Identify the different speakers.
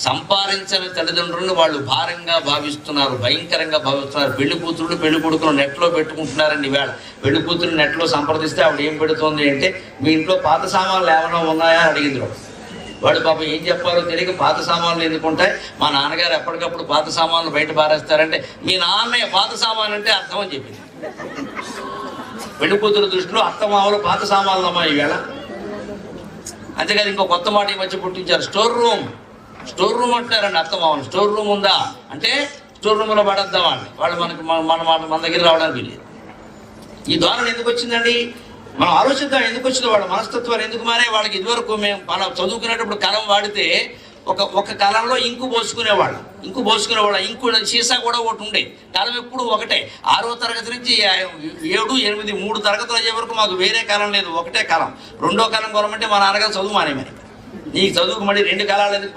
Speaker 1: సంపాదించని తల్లిదండ్రులను వాళ్ళు భారంగా భావిస్తున్నారు, భయంకరంగా భావిస్తున్నారు. పెళ్లి కూతురు పెళ్లి కొడుకును నెట్లో పెట్టుకుంటున్నారండి. వేళ పెళ్లి కూతురు నెట్లో సంప్రదిస్తే ఆవిడ ఏం పెడుతోంది అంటే, మీ ఇంట్లో పాత సామాన్లు ఏమైనా ఉన్నాయా అని అడిగింది. వాడు పాపం ఏం చెప్పాలో తెలియక, పాత సామాన్లు ఎందుకుంటాయి, మా నాన్నగారు ఎప్పటికప్పుడు పాత సామాన్లు బయట పారేస్తారంటే, మీ నాన్నయ్య పాత సామాన్ అంటే అర్థం అని చెప్పింది. పెళ్లి కూతురు దృష్టిలో అత్తమామలు పాత సామాన్లు అమ్మా ఈవేళ. అంతేకాదు ఇంకో కొత్త మాట ఈ మధ్య పుట్టించారు, స్టోర్ రూమ్ అంటున్నారండి. అత్తమామలు స్టోర్ రూమ్ ఉందా అంటే, స్టోర్ రూమ్లో పడేద్దామండి. వాళ్ళు మన దగ్గర రావడానికి వెళ్ళేది. ఈ ధోరణి ఎందుకు వచ్చిందండి? మనం ఆలోచిద్దాం ఎందుకు వచ్చిందో. వాళ్ళ మనస్తత్వాలు ఎందుకు మారే. వాళ్ళకి ఇదివరకు మేము మనం చదువుకునేటప్పుడు కలం వాడితే ఒక కాలంలో ఇంకు పోసుకునేవాళ్ళం. ఇంకు సీసా కూడా ఒకటి ఉండే. కాలం ఎప్పుడు ఒకటే. 6వ తరగతి నుంచి 7, 8, 3 తరగతులు అయ్యే వరకు మాకు వేరే కాలం లేదు, ఒకటే కాలం. రెండో కాలం కొనమంటే మా నాన్నగారు చదువు మానేమని. నీకు చదువుకు మళ్ళీ 2 కాలాలు ఎందుకు